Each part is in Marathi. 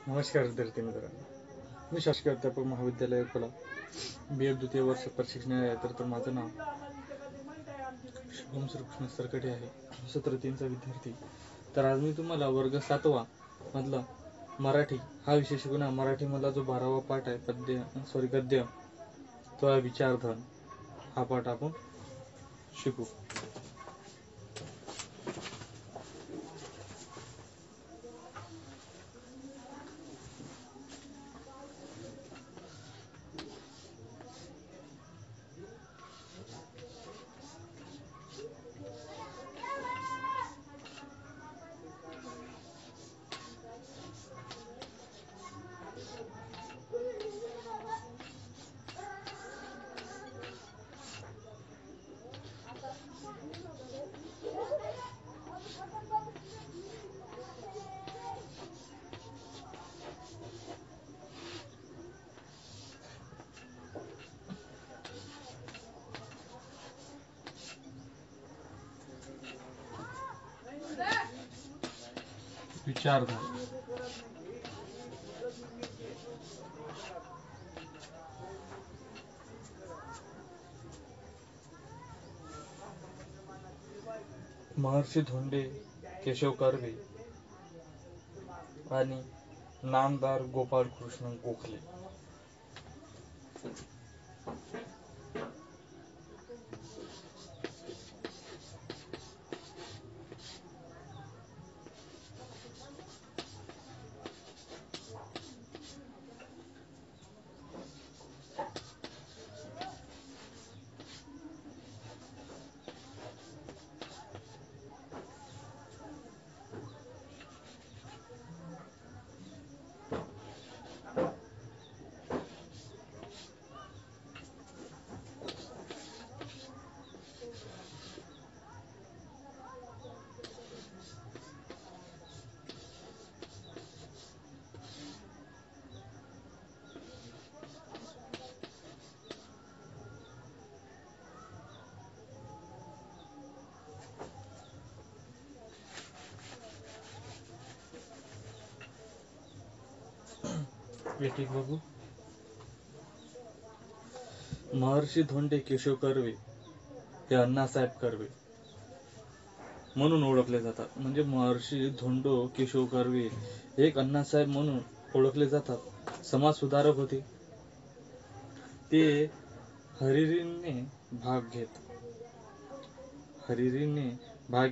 नमस्कार विद्यार्थी मित्रांनो, मी शासकीय अध्यापक महाविद्यालय अकोला BA द्वितीय वर्ष प्रशिक्षण आहे. तर माझं नाव शुभम श्रीकृष्ण सरकडे आहे, सत्र 3 चा विद्यार्थी. तर आज मी तुम्हाला वर्ग 7वा मधला मराठी हा विषय शिकवणार. मराठी मधला जो 12वा पाठ आहे गद्य तो आहे विचारधन. हा पाठ आपण शिकू. विचारधन. महर्षी धोंडे, केशव कर्वे आणि नामदार गोपाळकृष्ण गोखले एक एक बघू. महर्षी धोंडे केशव कर्वे हे अण्णासाहेब कर्वे म्हणून ओळखले जातात. म्हणजे महर्षी धोंडो केशव कर्वे एक अण्णासाहेब म्हणून ओळखले जातात. समाज सुधारक होते. ते हरिरीने भाग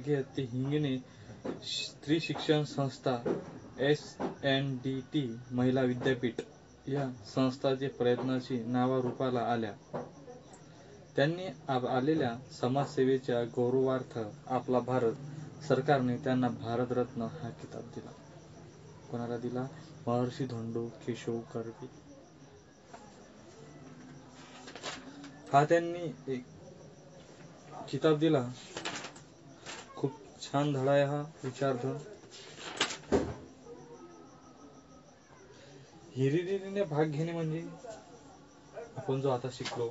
घेत ते हिंगणे स्त्री शिक्षण संस्था SNDT महिला विद्यापीठ या संस्थाचे प्रयत्नाची नावारूपाला आल्या. त्यांनी आलेल्या समाजसेवेच्या गौरवार्थ आपला भारत सरकारने त्यांना भारतरत्न हा किताब दिला. कोणाला दिला? महर्षी धोंडो केशव कर्वे. हा त्यांनी एक किताब दिला. खूप छान धडा आहे हा विचारधन. हिरिरीने भाग घेणे म्हणजे आपण जो आता शिकलो,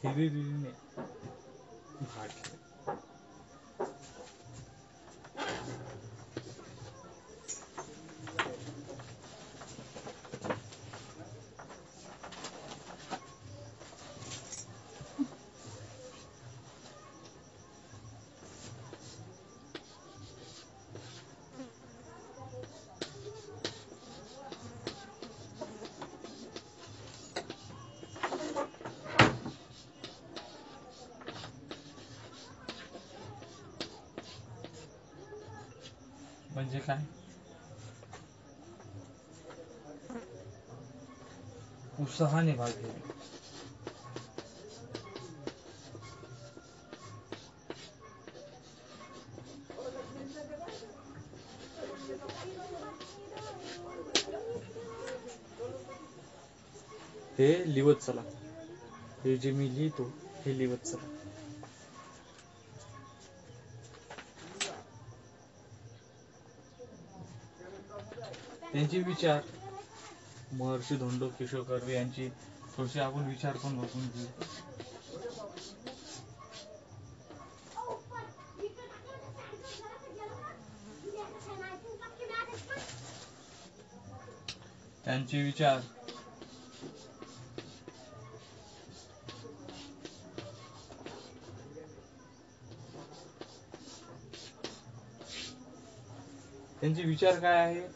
हिरिरीने भाग घेणे. म्हणजे काय? उत्साहाने भाग घेणे. हे लिहत चला. हे जे मी लिहितो हे लिहत चला. त्यांचे विचार महर्षी धोंडो केशव कर्वे यांची थोडेसे आपण विचार पण बघून घेऊ. त्यांचे विचार काय आहे?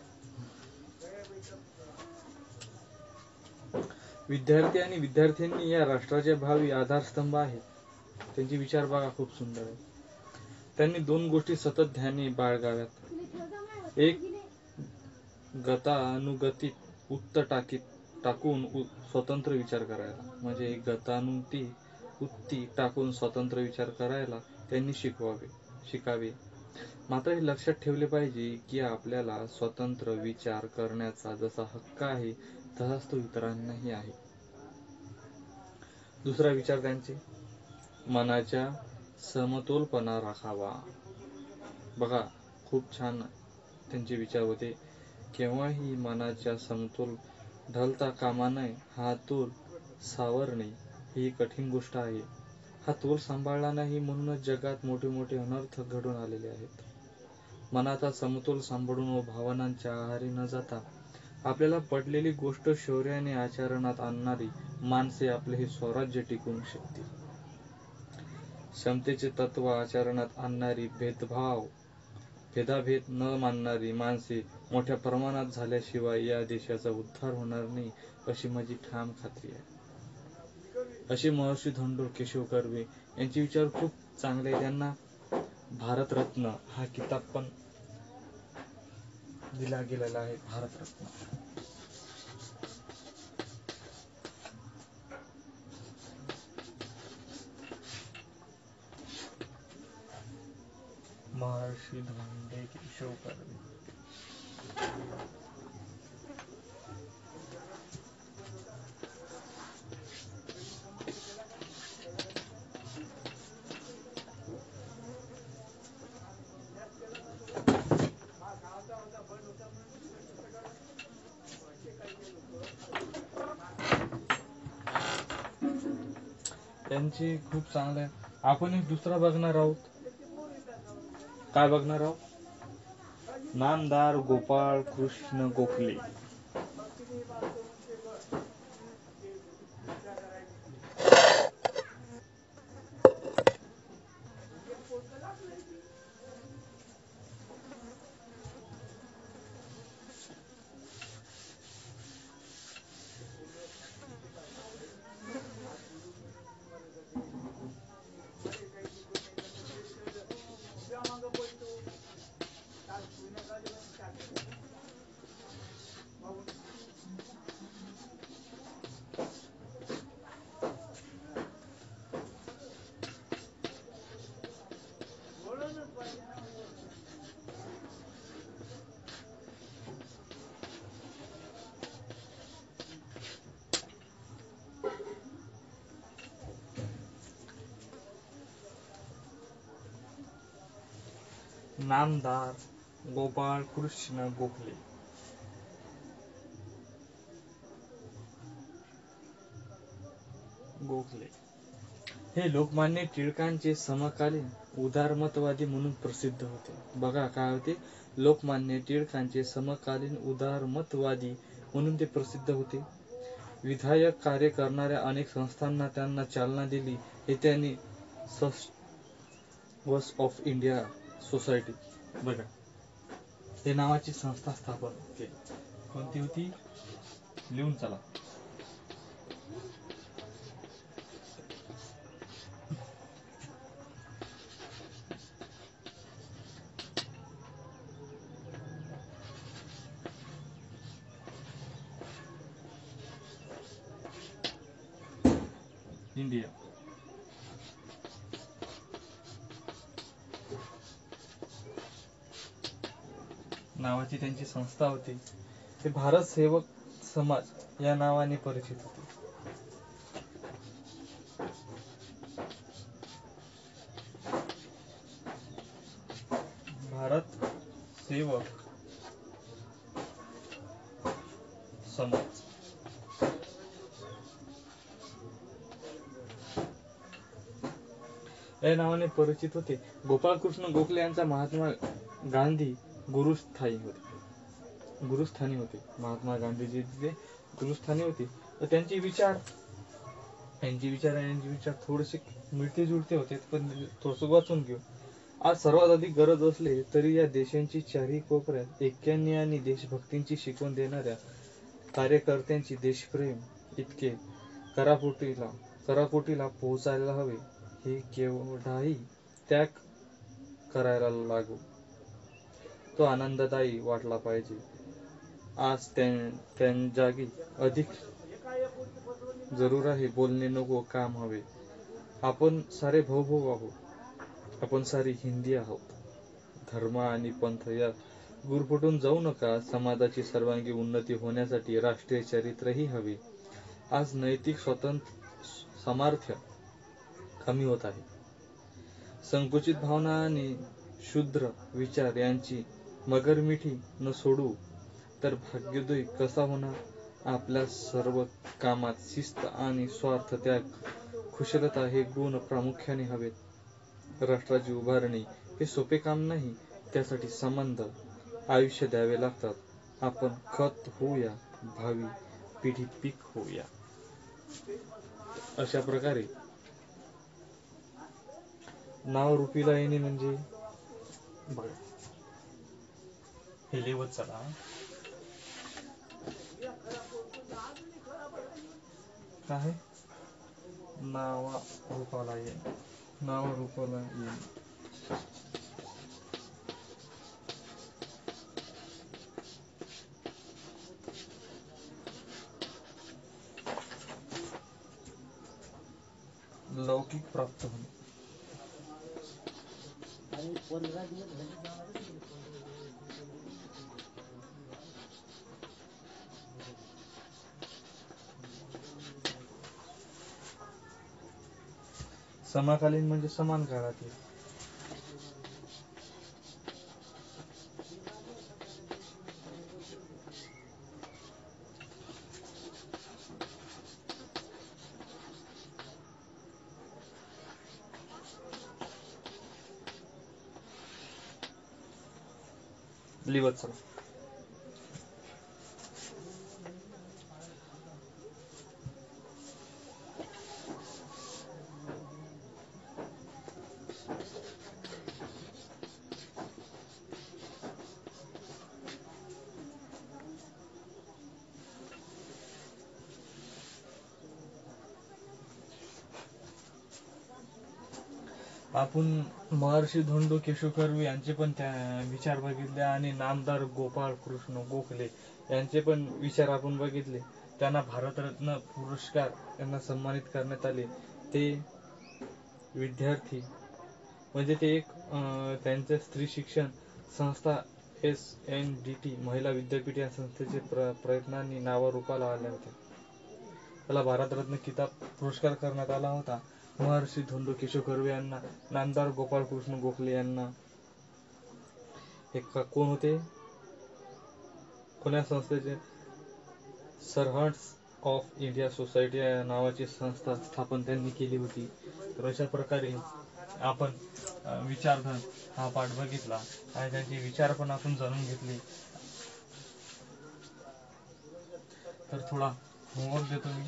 विद्यार्थी आणि विद्यार्थ्यांनी या राष्ट्राचे भावी आधारस्तंभ आहेत. त्यांचे विचार बघा, खूप सुंदर आहे. त्यांनी दोन गोष्टी सतत ध्यानी बाळगाव्यात. एक, गतानुगतिक उत्त टाकून स्वतंत्र विचार करायला. म्हणजे गतानुगती टाकून स्वतंत्र विचार करायला त्यांनी शिकावे. मात्र हे लक्षात ठेवले पाहिजे की आपल्याला स्वतंत्र विचार करण्याचा जसा हक्क आहे तसाच तो इतरांनाही आहे. दुसरा विचार त्यांचे, मनाचा समतोलपणा राखावा. बघा, खूप छान त्यांचे विचार होते. केव्हाही मनाचा समतोल ढळता कामा नये. हा तोल सावरणे ही कठीण गोष्ट आहे. हा तोल सांभाळला नाही म्हणूनच जगात मोठे मोठे अनर्थ घडून आलेले आहेत. मनाचा समतोल सांभाळून व भावनांच्या आहारी न जाता आपल्याला पटलेली गोष्ट शौर्याने आचरणात आणणारी माणसे आपले हे स्वराज्य टिकवू शकतील. समतेचे तत्व आचरणात आणणारी, भेदाभेद न मानणारी माणसे मोठ्या प्रमाणात झाल्याशिवाय या देशाचा उद्धार होणार नाही अशी माझी ठाम खात्री आहे. असे महर्षी धोंडो केशव कर्वे यांचे विचार खूप चांगले. त्यांना भारतरत्न हा किताब पण दिला गेलेला आहे. भारतरत्न. महर्षी धोंडो केशव कर्वे. त्यांची खूप चांगलं. आपण एक दुसरा बघणार आहोत. काय बघणार आहोत? नामदार गोपाळ कृष्ण गोखले. नामदार गोपाळ कृष्ण गोखले. हे लोकमान्य टिळकांचे समकालीन उदारमतवादी म्हणून प्रसिद्ध होते. बघा काय होते? लोकमान्य टिळकांचे समकालीन उदारमतवादी म्हणून ते प्रसिद्ध होते. विधायक कार्य करणाऱ्या अनेक संस्थांना त्यांना चालना दिली. हे त्यांनी सब्स्टिट्यूट्स ऑफ इंडिया सोसायटी, बघा, हे नावाची संस्था स्थापन केली. कोणती होती? लिहून चला. इंडिया नावाची त्यांची संस्था होती. ते भारत सेवक समाज या नावाने परिचित होते. भारत सेवक समाज या नावाने परिचित होते. गोपाळकृष्ण गोखले यांचा महात्मा गांधी गुरुस्थायी होते. गुरुस्थानी होते. महात्मा गांधीजी तिथे गुरुस्थानी होते. तर यांचे विचार थोडेसे मिळते जुळते होते, पण थोडस वाचून घेऊ. आज सर्वात अधिक गरज असले तरी या देशांची चारही कोपऱ्यात ऐक्याने आणि देशभक्तीची शिकवण देणाऱ्या कार्यकर्त्यांची देशप्रेम इतके करापुटीला करापुटीला पोहोचायला हवे. हे केवढाही त्याग करायला लागू तो आनंददायी वाटला पाहिजे. आज जागी अधिक जरूर आहे बोलणे नको काम हवे. आपण सारे भाऊ भाऊ आहोत. आपण सारी हिंदी आहोत. धर्म आणि पंथ या गुरफटून जाऊ नका. समाजाची सर्वांगी उन्नती होण्यासाठी राष्ट्रीय चरित्रही हवे. आज नैतिक सामर्थ्य कमी होत आहे. संकुचित भावना आणि क्षुद्र विचार यांची मगरमिठी न सोडू तर भाग्योदय कसा होणार? आपल्या सर्व कामात शिस्त आणि स्वार्थ त्याग, कुशलता हे गुण प्रामुख्याने हवेत. राष्ट्राची उभारणी हे सोपे काम नाही. त्यासाठी संबंध आयुष्य द्यावे लागतात. आपण खत होऊया, भावी पिढी पीक होऊया. अशा प्रकारे नाव रूपीला येणे म्हणजे बघा, हे लिहत चला. काय नावा रूपाला येणे, नावा रूपाला येणे. लौकिक प्राप्त होणे. समकालीन म्हणजे समान काळातील. लिहत चला. आपण महर्षी धोंडो केशव कर्वे यांचे पण त्या विचार बघितले आणि नामदार गोपाळ कृष्ण गोखले यांचे पण विचार आपण बघितले. त्यांना भारतरत्न पुरस्कार त्यांना सन्मानित करण्यात आले. ते विद्यार्थी म्हणजे ते एक त्यांच्या स्त्री शिक्षण संस्था SNDT महिला विद्यापीठ या संस्थेचे प्रयत्नांनी नावारूपाला आल्या होत्या. त्याला भारतरत्न किताब पुरस्कार करण्यात आला होता. महर्षी धोंडो केशव कर्वे यांना, नामदार गोपाळ कृष्ण गोखले यांना. एक कोण होते? पुण्या संस्थेचे सर्व्हंट्स ऑफ इंडिया सोसायटी या नावाची संस्था स्थापन त्यांनी केली होती. तर अशा प्रकारे आपण विचारधन हा पाठ बघितला आणि त्यांचे विचार पण आपण जाणून घेतले. तर थोडा होमवर्क देतो मी.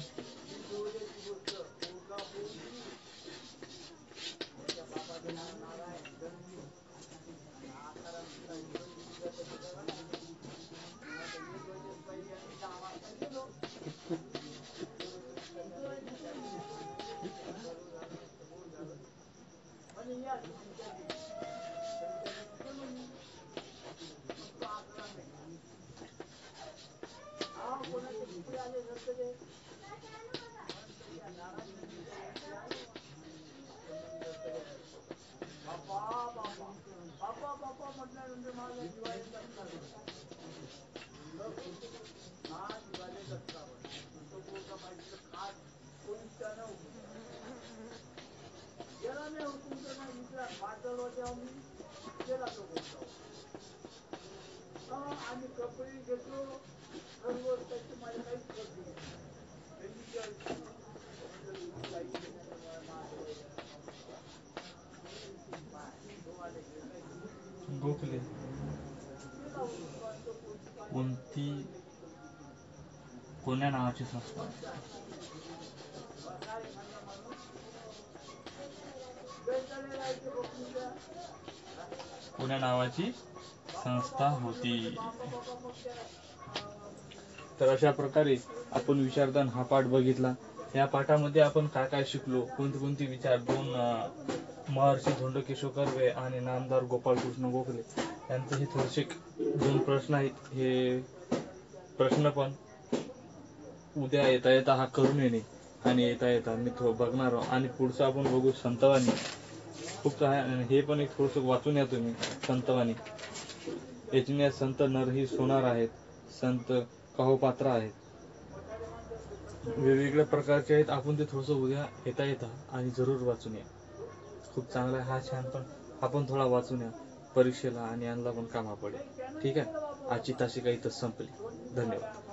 गोखले कोण्या नावाची संस्था? कोण्या नावाची संस्था होती? तर अशा प्रकारे आपण विचारधन हा पाठ बघितला. या पाठामध्ये आपण काय काय शिकलो, कोणते विचार, महर्षी धोंडकेशव कर्वे आणि नामदार गोपाळकृष्ण गोखले यांचे हे थोडेसे 2 प्रश्न आहेत. हे प्रश्न पण उद्या येता हा करून येणे आणि येता मी बघणार आणि पुढचं आपण बघू संतवाणी. खूप आहे हे पण एक थोडंसं वाचून या तुम्ही. संतवाणी याच्याने संत नरही सोनार आहेत, संत कहोपात्र आहेत, वेगवेगळ्या प्रकारचे आहेत. आपण ते थोडंसं उद्या येता आणि जरूर वाचून या. खूप चांगला हा छान पण आपण थोडा वाचून या परीक्षेला आणि यांना पण कामा पडेल. ठीक आहे. आजची तासिका इथं संपली. धन्यवाद.